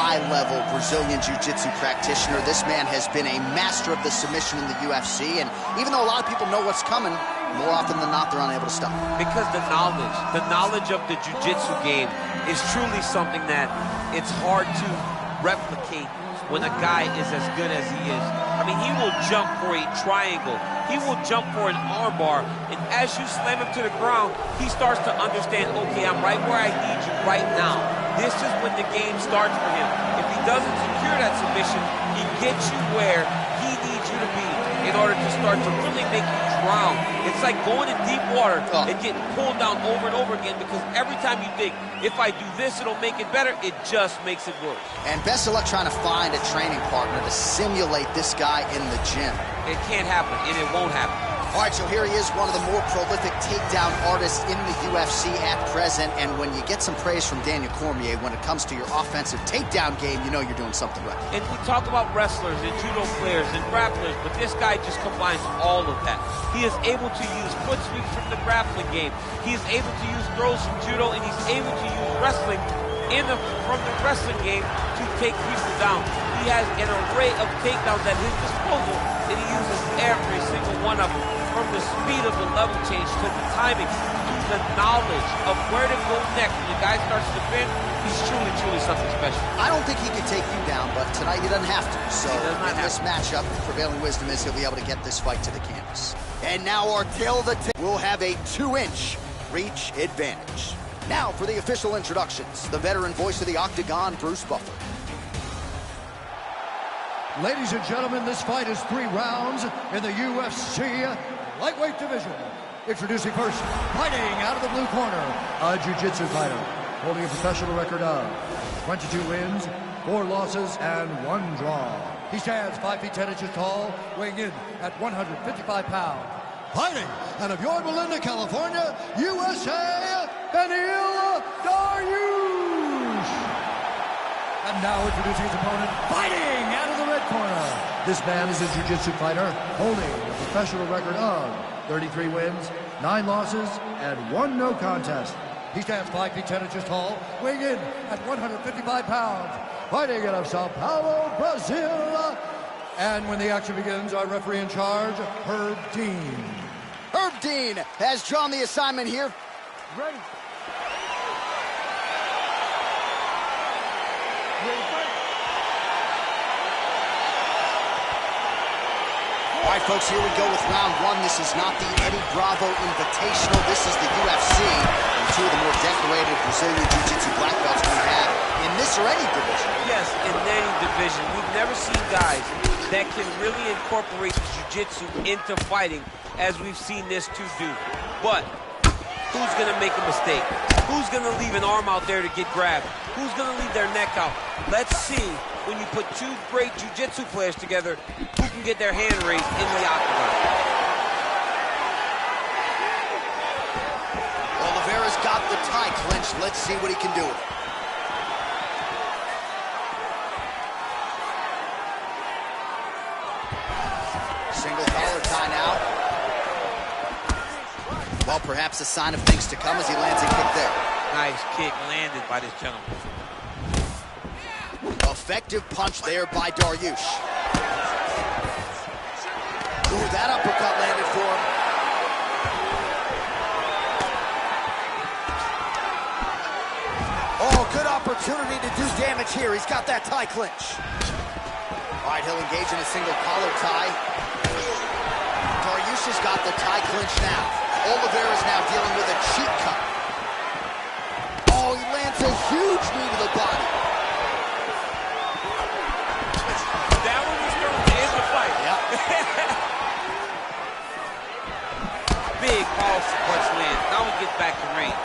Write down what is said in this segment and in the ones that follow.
high-level Brazilian Jiu-Jitsu practitioner. This man has been a master of the submission in the UFC, and even though a lot of people know what's coming, more often than not, they're unable to stop. Because the knowledge of the Jiu-Jitsu game is truly something that it's hard to replicate when a guy is as good as he is. I mean, he will jump for a triangle. He will jump for an armbar. And as you slam him to the ground, he starts to understand, okay, I'm right where I need you right now. This is when the game starts for him. If he doesn't secure that submission, he gets you where he needs you to be in order to start to really make you drown. It's like going in deep water and getting pulled down over and over again, because every time you think, if I do this, it'll make it better, it just makes it worse. And best of luck trying to find a training partner to simulate this guy in the gym. It can't happen, and it won't happen. All right, so here he is, one of the more prolific takedown artists in the UFC at present. And when you get some praise from Daniel Cormier when it comes to your offensive takedown game, you know you're doing something right. And we talk about wrestlers and judo players and grapplers, but this guy just combines all of that. He is able to use foot sweeps from the grappling game. He is able to use throws from judo, and he's able to use wrestling from the wrestling game to take people down. He has an array of takedowns at his disposal, and he uses every single one of them, from the speed of the level change to the timing to the knowledge of where to go next. When the guy starts to defend, he's truly, truly something special. I don't think he can take you down, but tonight he doesn't have to. So in this matchup, the prevailing wisdom is he'll be able to get this fight to the canvas. And now our tail of the tape will have a 2-inch reach advantage. Now for the official introductions, the veteran voice of the Octagon, Bruce Buffer. Ladies and gentlemen, this fight is 3 rounds in the UFC lightweight division. Introducing first, fighting out of the blue corner, a jiu-jitsu fighter, holding a professional record of 22 wins, 4 losses, and 1 draw. He stands 5 feet 10 inches tall, weighing in at 155 pounds. Fighting out of Yorba Linda, California, USA, Beneil Dariush. And now introducing his opponent, fighting out of the red corner. This man is a jiu-jitsu fighter, holding a professional record of 33 wins, 9 losses, and 1 no contest. He stands 5 feet 10 inches tall, weighing in at 155 pounds. Fighting out of Sao Paulo, Brazil. And when the action begins, our referee in charge, Herb Dean. Herb Dean has drawn the assignment here. Ready. All right, folks, here we go with round 1. This is not the Eddie Bravo Invitational. This is the UFC, and 2 of the more decorated Brazilian Jiu-Jitsu black belts we have in this or any division. Yes, in any division. We've never seen guys that can really incorporate jiu-jitsu into fighting as we've seen this 2 do. But who's going to make a mistake? Who's going to leave an arm out there to get grabbed? Who's going to leave their neck out? Let's see, when you put 2 great jiu-jitsu players together, who can get their hand raised in the octagon. Oliveira's got the tie clinched. Let's see what he can do with it. Single collar tie now. Well, perhaps a sign of things to come as he lands a kick there. Nice kick landed by this gentleman. Effective punch there by Dariush. Ooh, that uppercut landed for him. Oh, good opportunity to do damage here. He's got that tie clinch. All right, he'll engage in a single collar tie. Dariush has got the tie clinch now. Oliveira's now dealing with a cheek cut. Oh, he lands a huge knee to the body. That one was thrown to end the fight. Yep. Big powerful punch land. Now we get back to range.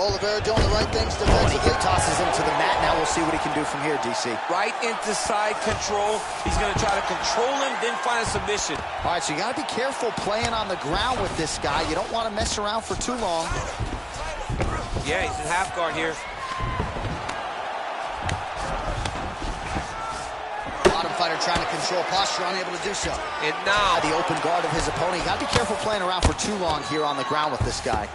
Oliveira doing the right things defensively. He tosses him to the mat. Now we'll see what he can do from here, DC. Right into side control. He's going to try to control him, then find a submission. All right, so you got to be careful playing on the ground with this guy. You don't want to mess around for too long. Yeah, he's in half guard here. Bottom fighter trying to control posture, unable to do so. And now the open guard of his opponent. You got to be careful playing around for too long here on the ground with this guy.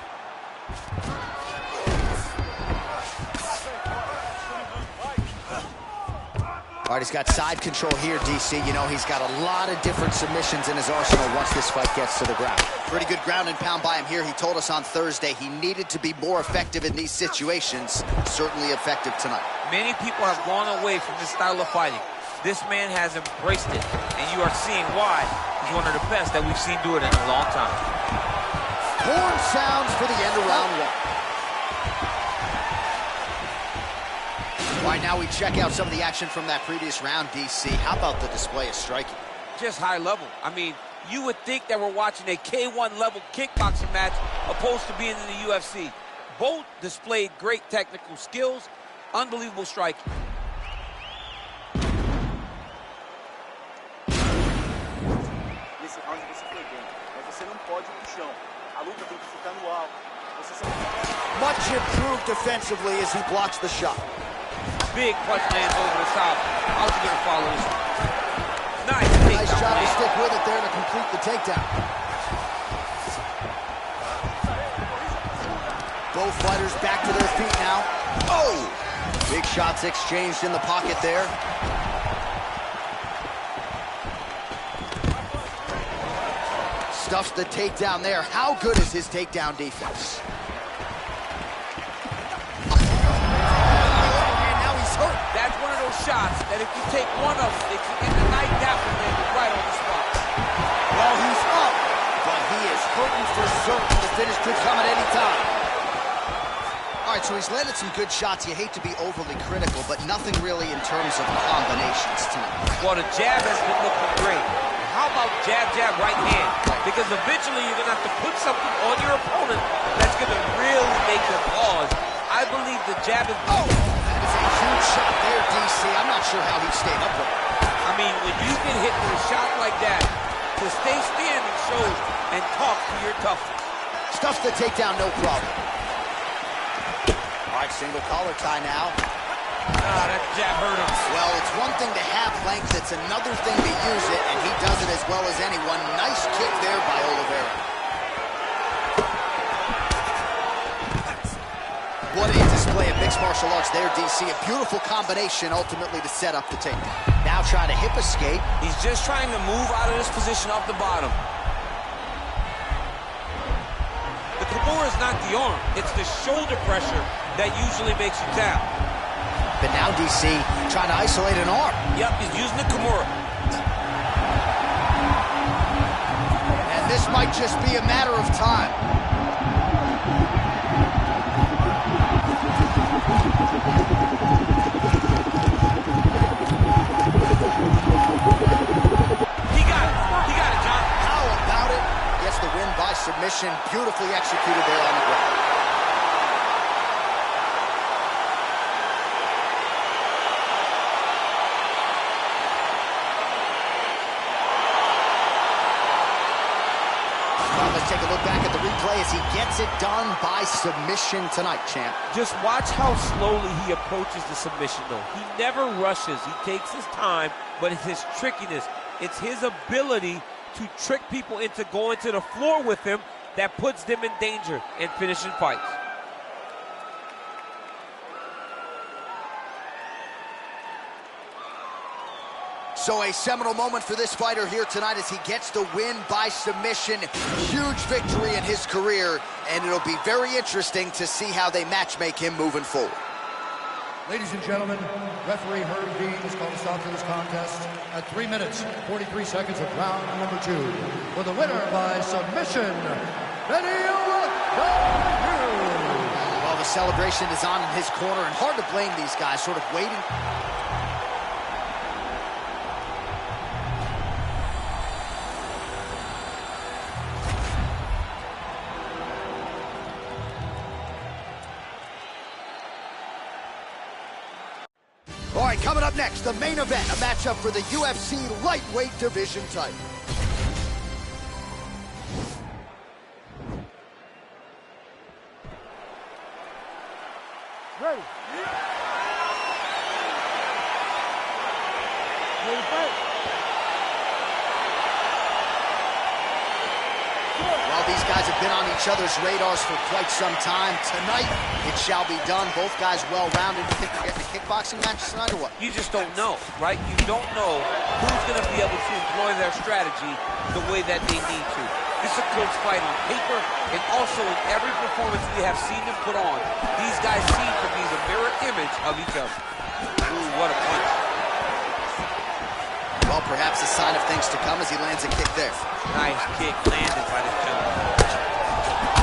All right, he's got side control here, DC. You know, he's got a lot of different submissions in his arsenal once this fight gets to the ground. Pretty good ground and pound by him here. He told us on Thursday he needed to be more effective in these situations. Certainly effective tonight. Many people have gone away from this style of fighting. This man has embraced it, and you are seeing why he's one of the best that we've seen do it in a long time. Horn sounds for the end of round one. All right, now we check out some of the action from that previous round, DC. How about the display of striking? Just high level. I mean, you would think that we're watching a K1 level kickboxing match opposed to being in the UFC. Both displayed great technical skills, unbelievable striking. Nesse round você foi bem, mas você não pode ir pro chão. A luta tem que ficar no alto. Much improved defensively as he blocks the shot. Big punch lands over the top. How's he gonna follow this? Nice job to stick with it there to complete the takedown. Both fighters back to their feet now. Oh! Big shots exchanged in the pocket there. Stuffs the takedown there. How good is his takedown defense? That's one of those shots that if you take one of them, it can ignite that one then right on the spot. Well, he's up, but he is hurting for certain. The finish could come at any time. All right, so he's landed some good shots. You hate to be overly critical, but nothing really in terms of combinations tonight. Well, the jab has been looking great. How about jab, jab, right hand? Because eventually you're going to have to put something on your opponent that's going to really make them pause. I believe the jab is... Oh! A huge shot there, DC. I'm not sure how he stayed up with it. I mean, when you get hit with a shot like that, to stay standing shows and talk to your toughness. Stuffs the takedown, no problem. All right, single collar tie now. That jab hurt him. Well, it's one thing to have length, it's another thing to use it, and he does it as well as anyone. Nice kick there by Oliveira. What a display of mixed martial arts there, DC. A beautiful combination ultimately to set up the takedown. Now trying to hip escape. He's just trying to move out of this position off the bottom. The Kimura is not the arm. It's the shoulder pressure that usually makes you tap. But now DC trying to isolate an arm. Yep, he's using the Kimura. And this might just be a matter of time. Submission beautifully executed there on the ground. Well, let's take a look back at the replay as he gets it done by submission tonight, champ. Just watch how slowly he approaches the submission, though. He never rushes. He takes his time, but it's his trickiness. It's his ability to trick people into going to the floor with him that puts them in danger and finishing fights. So a seminal moment for this fighter here tonight as he gets the win by submission. Huge victory in his career, and it'll be very interesting to see how they matchmake him moving forward. Ladies and gentlemen, referee Herb Dean has called a stop to this contest at 3 minutes, 43 seconds of round number 2. For the winner by submission, Well, the celebration is on in his corner, and hard to blame these guys, sort of waiting. All right, coming up next, the main event, a matchup for the UFC lightweight division title. Ready. Ready to fight. Well, these guys have been on each other's radars for quite some time. Tonight, it shall be done. Both guys well-rounded. You think we're getting a kickboxing match tonight or what? You just don't know, right? You don't know who's going to be able to employ their strategy the way that they need to. This is a close fight on paper, and also in every performance we have seen them put on, these guys seem to be the mirror image of each other. Ooh, what a punch. Well, perhaps a sign of things to come as he lands a kick there. Nice kick landed by this gentleman.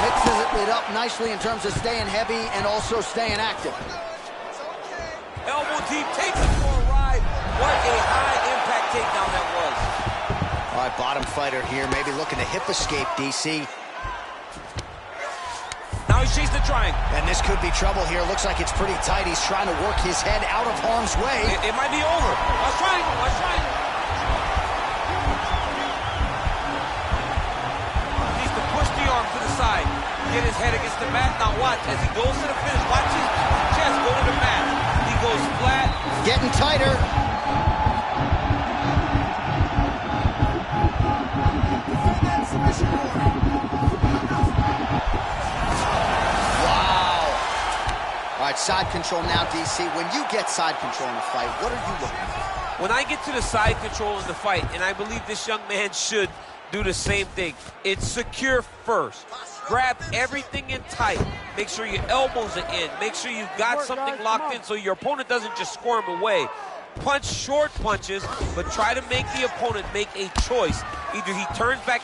Mixes it up nicely in terms of staying heavy and also staying active. Elbow deep, takes it for a ride. What a high-impact takedown that was. All right, bottom fighter here, maybe looking to hip escape, DC. Now he's chasing the triangle. And this could be trouble here. Looks like it's pretty tight. He's trying to work his head out of harm's way. It might be over. Watch triangle, watch triangle. Needs to push the arm to the side. Get his head against the mat. Now watch, as he goes to the finish, watch his chest go to the mat. He goes flat. Getting tighter. Wow. All right, side control now, DC. When you get side control in a fight, what are you looking for? When I get to the side control in the fight, and I believe this young man should do the same thing, it's secure first. Grab everything in tight. Make sure your elbows are in. Make sure you've got something locked in so your opponent doesn't just squirm away. Punch short punches, but try to make the opponent make a choice. Either he turns back